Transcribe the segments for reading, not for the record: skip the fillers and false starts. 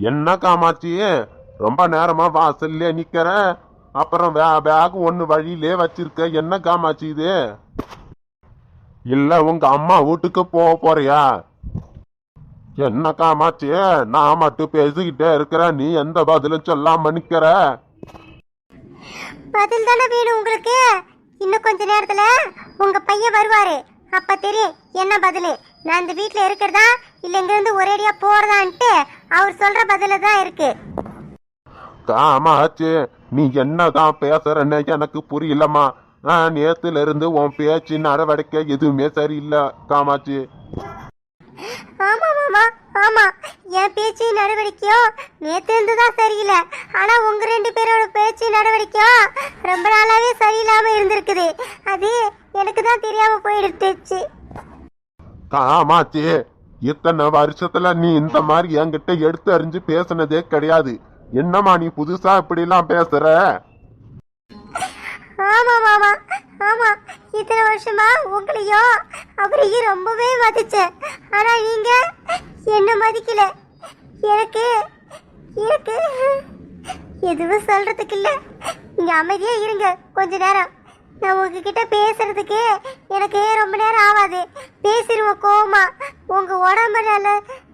என்ன காமாட்சி, ரொம்ப நேரமா வாசல்ல நிக்கிற, அப்புறம் பேக் ஒண்ணு வழியிலே வச்சிருக்க. என்ன காமாட்சி இது? இல்ல உங்க அம்மா வீட்டுக்கு போறியா? என்ன காமாட்சி, நான் மட்டும் பேசிக்கிட்டே இருக்கிற, நீ எந்த பதிலும் சொல்லாம நிக்கிற? பதில் தானே வேணும் உங்களுக்கு. இன்னும் கொஞ்ச நேரத்துல உங்க பையன் வருவாரு, அப்ப தெரியும் என்ன பதில். நான் இந்த வீட்டுல இருக்கிறதா இல்ல இங்க இருந்து ஒரேடியா போறதான்ட்டு அவர் சொல்ற பதில தான் இருக்கு. காமாட்சி, நீ என்னதான் பேசுறன்னு எனக்கு புரியலம்மா. நேத்துல இருந்து உன் பேச்சு நடவடிக்கை எதுவுமே சரியில்லை காமாட்சி. ஆமா மாமா, ஆமா, என் பேச்சு நடவடிக்கையோ நேத்து இருந்துதான் சரியில்லை. ஆனா உங்க 2 பேரோட பேச்சு நடவடிக்கையோ ரொம்ப நாளாவே சரியில்லாம இருந்திருக்குது. அது எனக்கு தான் தெரியாம போயிடுச்சு. காமாட்சி, இத்தனை வருஷத்துல நீ இந்த மாதிரி என்கிட்ட எடுத்து அறிஞ்சு பேசுனதே கிடையாது. என்னம்மா நீ புதுசா இப்படி எல்லாம் பேசுற? ஆமா மாமா, ஆமா, இத்தனை வருஷமா உங்களையும் அவரையும் ரொம்பவே மதிச்சேன். ஆனா நீங்க என்ன மதிக்கல. எனக்கு எனக்கு எதுவும் சொல்றதுக்கு இல்ல. நீங்க அமைதியா இருங்க கொஞ்ச நேரம். நான் உங்ககிட்ட பேசுறதுக்கு எனக்கு ரொம்ப நேரம் ஆகாது. பேசிடுவோம் கோவமா. உங்க உடம்பு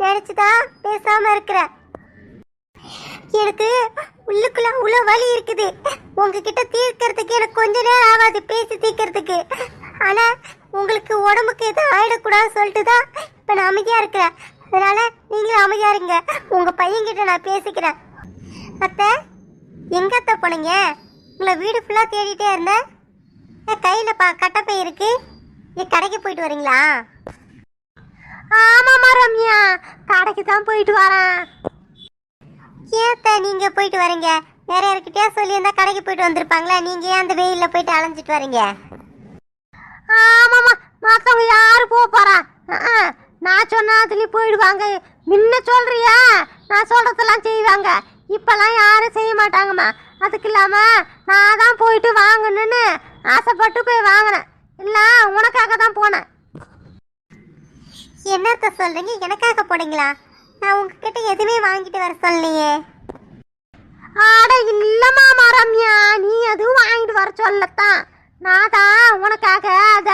நினைச்சுதான் பேசாம இருக்கிறேன். எனக்கு உள்ளுக்குள்ள அவ்வளோ வலி இருக்குது. உங்ககிட்ட தீர்க்கறதுக்கு எனக்கு கொஞ்ச நேரம் ஆகாது பேசி தீர்க்கறதுக்கு. ஆனா உங்களுக்கு உடம்புக்கு எதுவும் ஆயிடக்கூடாதுன்னு சொல்லிட்டு தான் இப்ப நான் அமைதியா இருக்கிறேன். அதனால நீங்களும் அமைதியா இருங்க. உங்க பையன்கிட்ட நான் பேசிக்கிறேன். அத்தை, எங்க அத்தை போனீங்க? உங்களை வீடு ஃபுல்லா தேடிட்டே இருந்தேன். கையில கட்டப்பை இருக்கு. கடைக்கு போயிட்டு வரீங்களா? ஆமாமா ரம்யா, கடைக்கு தான் போயிட்டு வரேன். ஏத்த நீங்க போயிட்டு வரீங்க? வேற யார்கிட்டயா சொல்லியிருந்தா கடைக்கு போயிட்டு வந்திருப்பாங்களா? நீங்க ஏன் அந்த வெயில்ல போயிட்டு அலைஞ்சிட்டு வரீங்க? ஆமாமா, மத்தவங்க யாரு போறா? நான் சொன்னா அதுலயும் போயிடுவாங்க. முன்ன சொல்றியா, நான் சொல்றதெல்லாம் செய்வாங்க. இப்பெல்லாம் யாரும் செய்ய மாட்டாங்கம்மா. அதுக்கு இல்லாம நான் தான் போயிட்டு வாங்கணும்னு ஆசைப்பட்டு போய் வாங்கினேன். இல்ல உனக்காக தான் போனேன். என்னத்த சொல்றீங்க? எனக்காக போனீங்களா? நான் உங்ககிட்ட எதுவுமே வாங்கிட்டு வர சொல்லலையே. ஆட இல்லம்மா ரம்யா, நீ எதுவும் வாங்கிட்டு வர சொல்லத்தான். நான் தான் உனக்காக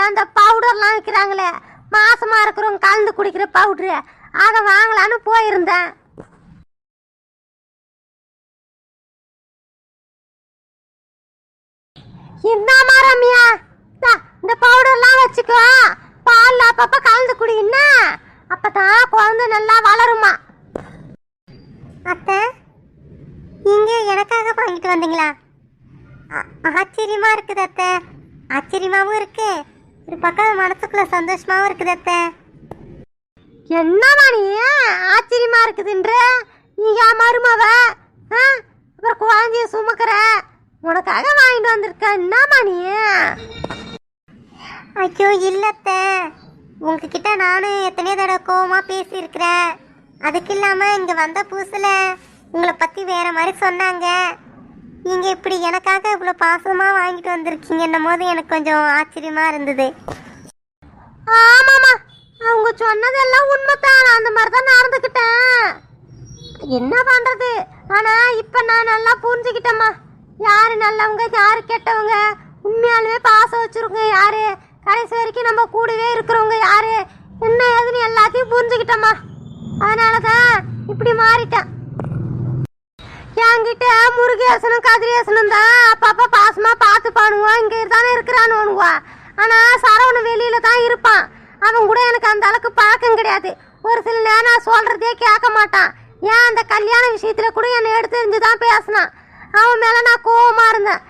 அந்த பவுடர்லாம் விற்கிறாங்களே, மாசமா இருக்கிறவங்க கலந்து குடிக்கிற பவுடரு, அதை வாங்கலான்னு போயிருந்தேன். இந்தாமா ரம்யா, இந்த பவுடர்லாம் வச்சுக்கோ. பால் அப்பப்ப கலந்து குடின்னா அப்பதான் குழந்தை நல்லா வளருமா. அத்தை, நீங்க எனக்காக வாங்கிட்டு வந்தீங்களா? ஆச்சரியமா இருக்குது அத்தை. ஆச்சரியமாவும் இருக்கு, ஒரு பக்கம் மனசுக்குள்ள சந்தோஷமாவும் இருக்குது அத்தை. என்னமா நீ ஆச்சரியமா இருக்குதுன்ற? நீ மருமவ, அப்புறம் குழந்தைய சுமக்கிற, உனக்காக வாங்கிட்டு வந்திருக்க. என்னமா நீ? ஐயோ இல்லத்த, உங்ககிட்ட நானும் எத்தனையோ தடவை கோவமா பேசியிருக்கிறேன். அதுக்கு இல்லாம இங்க வந்த புதுசுல உங்களை பத்தி வேற மாதிரி சொன்னாங்க. நீங்க இப்படி எனக்காக இவ்வளவு பாசமா வாங்கிட்டு வந்திருக்கீங்கன்னும் போது எனக்கு கொஞ்சம் ஆச்சரியமா இருந்தது. ஆமாமா, அவங்க சொன்னதெல்லாம் உண்மைதான். நான் அந்த மாதிரி தான் நடந்துக்கிட்டேன். என்ன பண்றது? ஆனா இப்ப நான் நல்லா புரிஞ்சுக்கிட்டேம்மா. யாரு நல்லவங்க யாரு கெட்டவங்க, உண்மையாலுமே பாசம் வச்சிருக்கோங்க யாரு, கடைசி வரைக்கும் நம்ம கூடவே இருக்கிறவங்க யாரு, என்ன ஏதுன்னு எல்லாத்தையும் புரிஞ்சுக்கிட்டோம்மா. அதனாலதான் இப்படி மாறிட்டேன். என்கிட்ட முருகேசனும் கதிரேசனும் தான் அப்பப்ப பாசமா பார்த்து பானுவான். இங்க தானே இருக்கிறானுவா. ஆனா சரவணன் வெளியில தான் இருப்பான். அவன் கூட எனக்கு அந்த அளவுக்கு பழக்கம் கிடையாது. ஒரு சில நேரம் நான் சொல்றதே கேட்க மாட்டான். ஏன் அந்த கல்யாண விஷயத்துல கூட என்னை எடுத்து தெரிஞ்சுதான் பேசினான். அவன் மேல நான் கோவமா இருந்தேன்.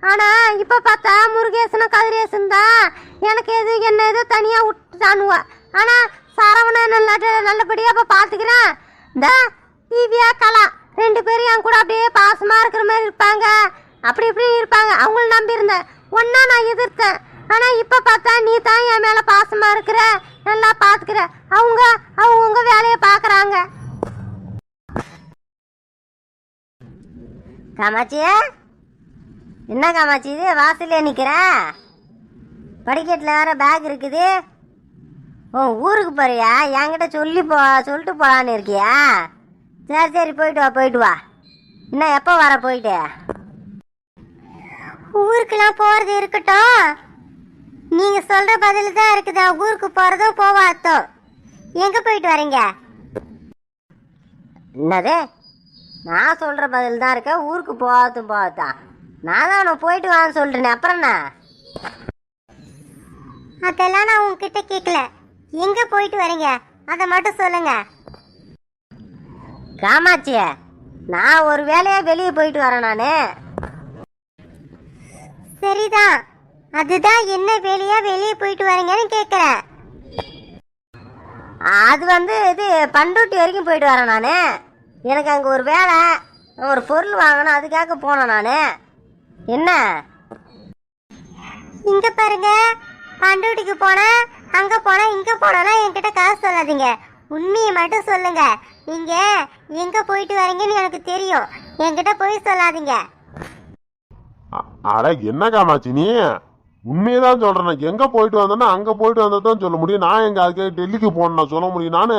ஆனா இப்ப பார்த்தா முருகேசனும் கதிரேசன் தான் எனக்கு என்ன எது தனியா விட்டுட்டானுவா. ஆனா சரவணன் நல்லபடியா இப்ப பாத்துக்கிறேன். இந்த திவ்யா கலா 2 பேரும் என் கூட அப்படியே பாசமா இருக்கிற மாதிரி இருப்பாங்க. அப்படி இப்படி இருப்பாங்க. அவங்கள நம்பி இருந்தேன். ஒன்னா நான் எதிர்த்தேன். ஆனா இப்ப பார்த்தா நீ தான் என் மேல பாசமா இருக்கிற, நல்லா பாத்துக்கிற. அவங்க வேலையை பாக்குறாங்க. காமாட்சி, என்ன காமாட்சி இது வாசல்ல நிக்கிற? படிக்கட்டில் வேற பேக் இருக்குது. ஓ ஊருக்கு போறியா? என்கிட்ட சொல்லிட்டு போலான்னு இருக்கியா? சரி சரி போயிட்டு வா இன்னும் எப்போ வர போயிட்டு? ஊருக்குலாம் போறது இருக்கட்டும், நீங்க சொல்ற பதில் தான் இருக்குதா ஊருக்கு போறதோ போவாதோ? எங்க போயிட்டு வரீங்க? என்னது? நான் சொல்ற பதில் தான் இருக்க, ஊருக்கு போகாதான்? நான் தான் உனக்கு போயிட்டு வான்னு சொல்றேன், அப்புறம் என்ன? அதெல்லாம் நான் உங்ககிட்ட கேட்கல. எங்க போயிட்டு வரீங்க அதை மட்டும் சொல்லுங்க. காமாட்சிய, நான் ஒரு வேலையா வெளியே போயிட்டு வரேன் நானு. சரிதான், அதுதான் என்ன வேலையா வெளியே போயிட்டு வரீங்கன்னு கேட்குறேன். அது வந்து இது பண்டூட்டி வரைக்கும் போயிட்டு வரேன் நான். எனக்கு அங்கே ஒரு வேலை, ஒரு பொருள் வாங்கணும், அதுக்காக போனேன் நான். என்ன? இங்க பாருங்க, பண்டூட்டிக்கு போனேன், அங்க போனேன், இங்க போனா என்கிட்ட காசு சொல்லாதீங்க. உண்மையை மட்டும் சொல்லுங்க. நீங்க எங்க போயிட்டு வரீங்கன்னு எனக்கு தெரியும், என்கிட்ட போய் சொல்லாதீங்க. அட என்ன காமாட்சி நீ? உண்மையதான் சொல்றேன். எங்க போயிட்டு வந்தேன்னா அங்க போயிட்டு வந்ததான் சொல்ல முடியும். நான் எங்க அதுக்கு டெல்லிக்கு போனேன் சொல்ல முடியும். நானு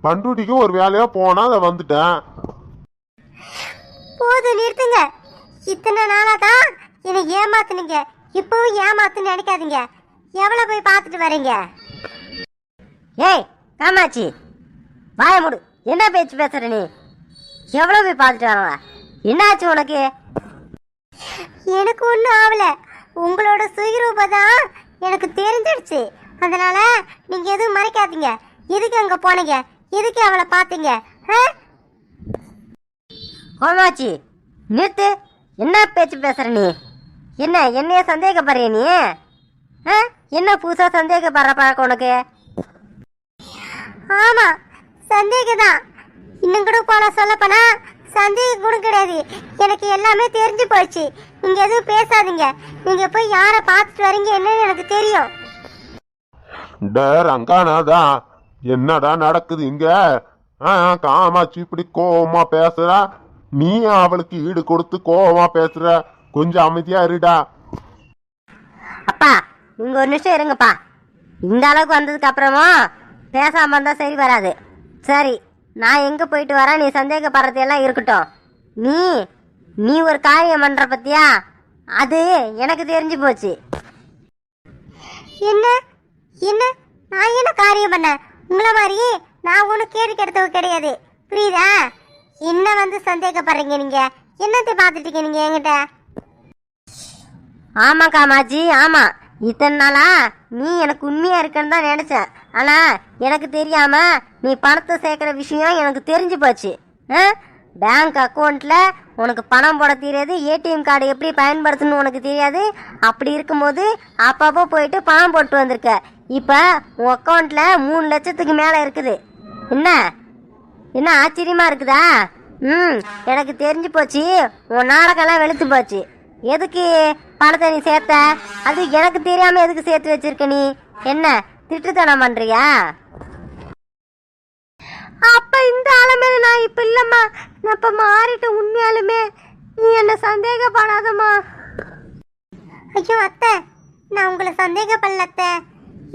பண்டூட்டிக்கு ஒரு வேலையா போனா அதை வந்துட்டேன். போதும், நிறுத்துங்க. இத்தனை நாளா தான் என்னை ஏமாத்துனீங்க, இப்பவும் ஏமாத்துன்னு நினைக்காதீங்க. எவ்வளவு போய் பார்த்துட்டு வரீங்க? ஏய் காமாட்சி, வாய மூடு. என்ன பேச்சு பேசுற நீ? எவ்வளோ போய் பார்த்துட்டு வரல? என்னாச்சு உனக்கு? எனக்கு ஒன்றும் ஆகல. உங்களோட சுயரூபம் தான் எனக்கு தெரிஞ்சிடுச்சு. அதனால நீங்க எதுவும் மறைக்காதீங்க. எதுக்கு அங்க போனீங்க? எதுக்கு அவளை பார்த்தீங்க? காமாட்சி நிறுத்து. என்ன பேச்சு பேசுற நீ? என்னைய சந்தேகப்படுறிய நீ? என்ன புதுசா சந்தேகப்படுற பழக்கம் உனக்கு? ஆமா, சந்தேகம் தான். இன்னும் கூட போன சொல்ல போனா சந்தேகம் கூட கிடையாது. எனக்கு எல்லாமே தெரிஞ்சு போச்சு. நீங்க எதுவும் பேசாதீங்க. நீங்க போய் யாரை பார்த்துட்டு வரீங்க என்னன்னு எனக்கு தெரியும். ரங்கானாதா, என்னடா நடக்குது இங்க? காமாட்சி இப்படி கோவமா பேசுறா, நீ அவளுக்கு ஈடு கொடுத்து கோவமா பேசுற. கொஞ்சம் அமைதியா இருடா. அப்பா நீங்க ஒரு நிமிஷம் இருங்கப்பா. இந்த அளவுக்கு வந்ததுக்கு அப்புறமா பேசாம இருந்தா சரி வராது. சரி, நான் எங்க போயிட்டு வரேன், நீ சந்தேகப்படுறதெல்லாம் இருக்கட்டும். நீ ஒரு காரியம் பண்ற பத்தியா, அது எனக்கு தெரிஞ்சு போச்சு. என்ன என்ன நான் என்ன காரியம் பண்ணேன்? உங்களை மாதிரி நான் ஒன்றும் கேடு கெடுத்தவ கிடையாது, புரியுதா? என்ன வந்து சந்தேகப்படுறீங்க? நீங்க என்னத்தை பார்த்துட்டீங்க நீங்க என்கிட்ட? ஆமா காமாட்சி, ஆமா. இத்தனை நாளா நீ எனக்கு உண்மையா இருக்குன்னு தான் நினைச்சேன். ஆனா எனக்கு தெரியாம நீ பணத்தை சேர்க்கிற விஷயம் எனக்கு தெரிஞ்சு போச்சு. பேங்க் அக்கௌண்ட்ல உனக்கு பணம் போட தெரியாது, ஏடிஎம் கார்டு எப்படி பயன்படுத்தணும்னு உனக்கு தெரியாது. அப்படி இருக்கும்போது அப்பப்போ போயிட்டு பணம் போட்டு வந்திருக்க. இப்போ உன் அக்கௌண்ட்ல 3 லட்சத்துக்கு மேலே இருக்குது. என்ன ஆச்சரியமா இருக்குதா? எனக்கு தெரிஞ்சு போச்சு. உன் நாடகம்லாம் வெளுத்து போச்சு. எதுக்கு பணத்தை நீ சேர்த்த? அது எனக்கு தெரியாம எதுக்கு சேர்த்து வச்சிருக்க நீ? என்ன திட்டுத்தனம் பண்றியா? அப்ப இந்த ஆளுமே நான் இப்ப இல்லம்மா, நான் இப்ப மாறிட்டேன். உண்மையாலுமே நீ என்ன சந்தேகப்படாதம்மா. ஐயோ அத்தை, நான் உங்களை சந்தேகப்படல அத்தை.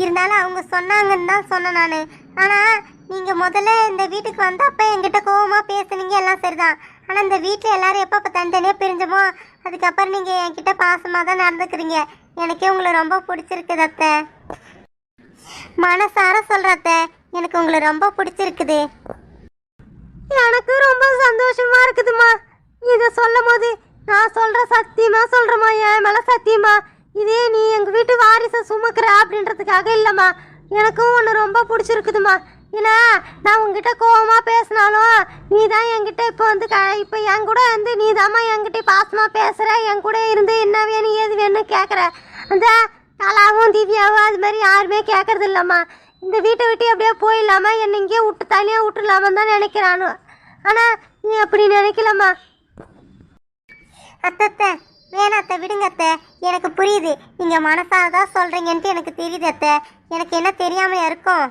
இருந்தாலும் அவங்க சொன்னாங்கன்னு தான் சொன்னேன் நான். ஆனால் நீங்கள் முதல்ல இந்த வீட்டுக்கு வந்தப்போ என்கிட்ட கோவமா பேசுனீங்க, எல்லாம் சரிதான். ஆனால் இந்த வீட்டில் எல்லாரும் எப்போ தனித்தனியாக பிரிஞ்சமோ அதுக்கப்புறம் நீங்கள் என்கிட்ட பாசமாக தான் நடந்துக்கிறீங்க. எனக்கே உங்களை ரொம்ப பிடிச்சிருக்குது அத்தை. மனசார சொல்கிற அத்தை, எனக்கு உங்களை ரொம்ப பிடிச்சிருக்குது. எனக்கு ரொம்ப சந்தோஷமா இருக்குதுமா இதை சொல்லும் போது. நான் சொல்ற சத்தியமா சொல்றேம்மா, என் மேல சத்தியமா. இதே நீ எங்க வீட்டு வாரிசை சுமக்கிற அப்படின்றதுக்காக இல்லம்மா, எனக்கும் ஒன்று ரொம்ப பிடிச்சிருக்குதுமா. ஏன்னா நான் உங்ககிட்ட கோவமா பேசினாலும் நீ தான் என்கிட்ட இப்போ வந்து இப்போ என் கூட வந்து நீ தாம்மா என்கிட்ட பாசமா பேசுற, என் கூட இருந்து என்ன வேணும் ஏது வேணும்னு கேட்குற. அந்த கலாவும் திவ்யாவும் அது மாதிரி யாருமே கேட்கறது இல்லம்மா. இந்த வீட்டை விட்டு அப்படியே போயிடலாமா, என்னை இங்கேயே விட்டு தனியாக விட்டுலாமான்னு தான் நினைக்கிறானு. ஆனால் நீ அப்படி நினைக்கலம்மா. அத்தை வேணாம் அத்தை, விடுங்க அத்தை. எனக்கு புரியுது, நீங்கள் மனசார தான் சொல்கிறீங்கன்ட்டு எனக்கு தெரியுது அத்தை. எனக்கு என்ன தெரியாமல் இருக்கும்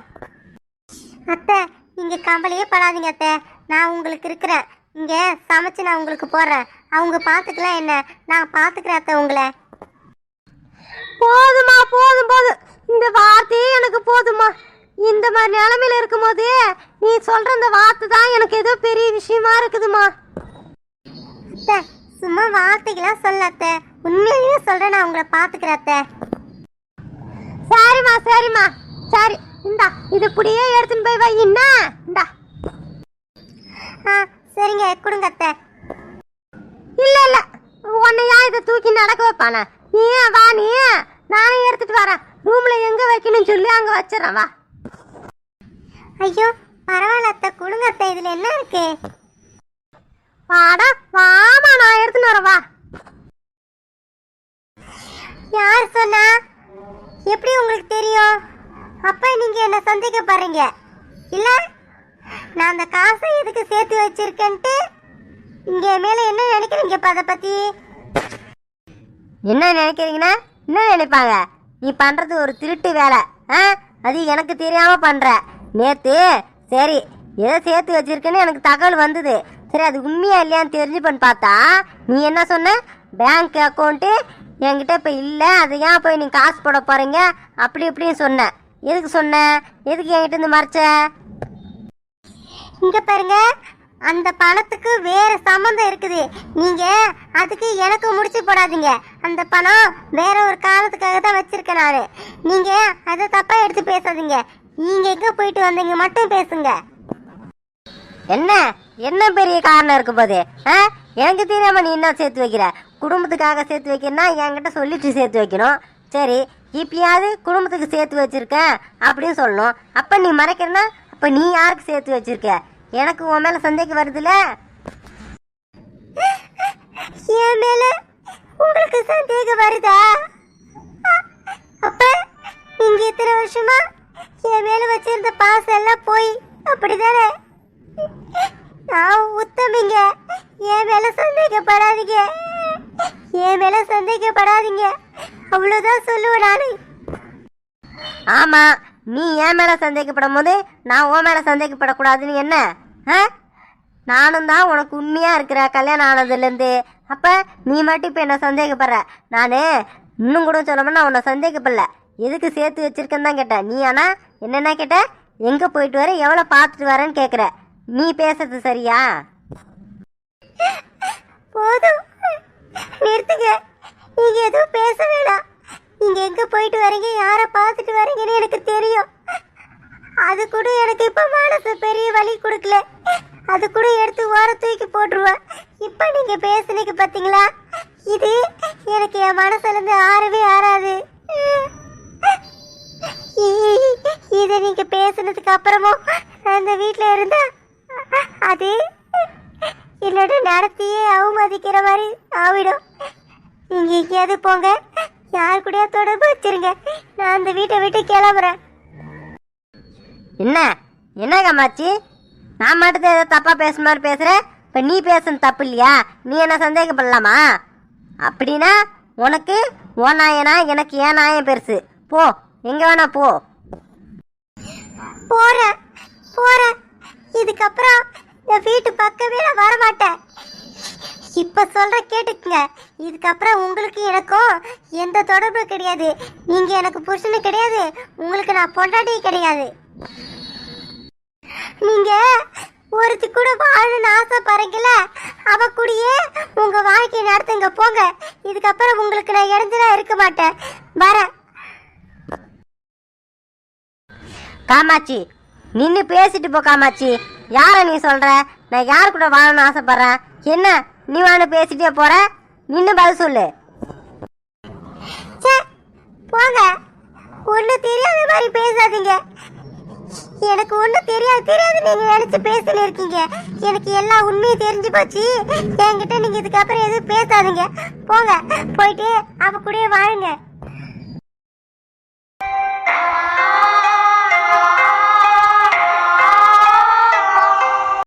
அத்தை. நீங்கள் கவலையே படாதீங்க அத்தை, நான் உங்களுக்கு இருக்கிறேன். இங்கே சமைச்சு நான் உங்களுக்கு போடுறேன். அவங்க பார்த்துக்கலாம், என்ன நான் பார்த்துக்கிறேன் அத்தை உங்களை. போதுமா, போதும். இந்த வார்த்தையே எனக்கு போதுமா. இந்த மாதிரி நிலைமையில இருக்கும்போது நீ சொல்ற இந்த வார்த்தை தான் எனக்கு ஏதோ பெரிய விஷயமா இருக்குதுமா. அத்தை, சும்மா வார்த்தைக்கெல்லாம் சொல்லாத்த, உண்மையிலேயே சொல்றேன், நான் உங்களை பாத்துக்கிறேன் அத்தை. சரிம்மா சரிம்மா சரி, இந்தா இது இப்படியே எடுத்துன்னு போய் வை. என்ன இந்தா. சரிங்க, கொடுங்க அத்தை. இல்ல இல்ல, உன்னையா இதை தூக்கி நடக்க வைப்பானே. நீ வா, நீ நானே எடுத்துட்டு வரேன். ரூம்ல எங்க வைக்கணும்னு சொல்லி அங்க வச்சிடறேன், வா. ஐயோ பரவாயில்ல அத்தை, கொடுங்க அத்தை, இதுல என்ன இருக்கு? வாடா வாமா, நான் எடுத்துன்னு வரேன், வா. யார் சொன்னா? எப்படி உங்களுக்கு தெரியும்? அப்ப நீங்க என்ன சந்தேகப்படுறீங்க இல்ல? நான் அந்த காசை எதுக்கு சேர்த்து வச்சிருக்கேன்ட்டு இங்க மேல என்ன நினைக்கிறீங்க? அதை பத்தி என்ன நினைக்கிறீங்கன்னா என்ன நினைப்பாங்க? நீ பண்றது ஒரு திருட்டு வேலை. அது எனக்கு தெரியாம பண்ற. நேத்து சரி ஏதோ சேர்த்து வச்சிருக்கேன்னு எனக்கு தகவல் வந்தது. சரி அது உண்மையா இல்லையான்னு தெரிஞ்சுப்பன்னு பார்த்தா நீ என்ன சொன்ன? பேங்க் அக்கௌண்ட்டு என்கிட்ட இப்போ இல்லை, அது ஏன் போய் நீ காசு போட போறீங்க அப்படி இப்படின்னு சொன்ன. எதுக்கு சொன்ன? எதுக்கு என்கிட்ட இருந்து மறைச்ச? இங்க பாருங்க, அந்த பணத்துக்கு வேற சம்பந்தம் இருக்குது. நீங்க அதுக்கு எனக்கு முடிச்சு போடாதீங்க. அந்த பணம் வேற ஒரு காரணத்துக்காக தான் வச்சிருக்கேன் நானு. நீங்க அதை தப்பா எடுத்து பேசாதீங்க. நீங்க எங்க போயிட்டு வந்தீங்க மட்டும் பேசுங்க. என்ன என்ன பெரிய காரணம் இருக்க போது? எனக்கு தெரியாம நீ என்ன சேர்த்து வைக்கிற? குடும்பத்துக்காக சேர்த்து வைக்கிறனா என்கிட்ட சொல்லிட்டு சேர்த்து வைக்கணும். சரி இப்பயாவது குடும்பத்துக்கு சேர்த்து வச்சிருக்க அப்படின்னு சொல்லணும். அப்ப நீ மறைக்கிறனா அப்ப நீ யாருக்கு சேர்த்து வச்சிருக்க? எனக்கு உன் மேல சந்தேகம் வருதுல. என் மேல உங்களுக்கு சந்தேகம் வருதா? அப்ப நீங்க இத்தனை வருஷமா என் மேல வச்சிருந்த பாசம் எல்லாம் போய் அப்படிதானே? நான் உத்தமிங்க, என் மேல சந்தேகப்படாதீங்க, என் மேல சந்தேகப்படாதீங்க, அவ்வளவுதான் சொல்லுவேன் நானு. ஆமா, நீ என் மேல சந்தேகப்படும் போது நான் உன் மேல சந்தேகப்படக்கூடாதுன்னு என்ன? நானும் தான் உனக்கு உண்மையா இருக்கிற கல்யாணம் ஆனதுலேருந்து. அப்ப நீ மட்டும் இப்போ என்ன சந்தேகப்படுற? நான் இன்னும் கூட சொல்லணும்னா நான் உன்னை சந்தேகப்படல. எதுக்கு சேர்த்து வச்சிருக்கேன்னு தான் கேட்டேன். நீ ஆனா என்னென்ன கேட்ட? எங்க போயிட்டு வர, எவ்வளோ பார்த்துட்டு வரேன்னு கேட்குற. நீ பேசுறது சரியா? போதும் நிறுத்துங்க, நீங்க எதுவும் பேச வேணாம். நீங்க எங்க போயிட்டு வரீங்க, யாரை பார்த்துட்டு வரீங்கன்னு எனக்கு தெரியும். அது கூட எனக்கு இப்ப மனசு பெரிய வலி கொடுக்கல. அது கூட எடுத்து ஓர தூக்கி போட்டுருவேன். இப்ப நீங்க பேசுனீங்க பாத்தீங்களா, இது எனக்கு என் மனசுல இருந்து ஆறவே ஆறாது. இதை நீங்க பேசுனதுக்கு அப்புறமும் அந்த வீட்டுல இருந்தா அது என்னோட நடத்தியே அவமதிக்கிற மாதிரி ஆவிடும். நீங்க எங்கேயாவது போங்க, யார் கூட தொடர்பு வச்சிருங்க. நான் அந்த வீட்டை விட்டு கிளம்புறேன். என்ன என்ன காமாச்சி, நான் மட்டும் ஏதோ தப்பா பேசுற மாதிரி பேசுறேன். இப்ப நீ பேசுன தப்பு இல்லையா? நீ என்ன சந்தேகப்படலாமா? அப்படின்னா உனக்கு உன் நாயனா, எனக்கு ஏன் நாயம் பெருசு. போ, எங்க வேணா போ. போறேன் போறேன், இதுக்கப்புறம் இந்த வீட்டு பக்கமே நான் வரமாட்டேன். இப்ப சொல்ற கேட்டுக்குங்க, இதுக்கப்புறம் உங்களுக்கு எனக்கும் எந்த தொடர்பு கிடையாது. நீங்க எனக்கு புருஷனு கிடையாது, உங்களுக்கு நான் பொண்டாட்டி கிடையாது. நீங்க ஒருத்தி கூட வாழணும்னு ஆசைப்படுறீங்கள, அவ கூடயே உங்க வாழ்க்கையை நடத்துங்க, போங்க. இதுக்கப்புறம் உங்களுக்கு நான் இடைஞ்சலா இருக்க மாட்டேன், வரேன். காமாட்சி நின்று பேசிட்டு போ. காமாட்சி, யார நீ சொல்ற? நான் யார் கூட வாழணும்னு ஆசைப்படுறேன்? என்ன நீ வாழ பேசிட்டே போற? நின்று பதில் சொல்லு. போங்க, ஒண்ணு தெரியாத மாதிரி பேசாதீங்க. எனக்கு ஒண்ணு தெரியாது நீங்க நினைச்சு பேசிட்டு இருக்கீங்க. எனக்கு எல்லா உண்மையும் தெரிஞ்சு போச்சு. என்கிட்ட நீங்க இதுக்கப்புறம் எதுவும் பேசாதீங்க, போங்க. போயிட்டு அவ கூட வாழுங்க.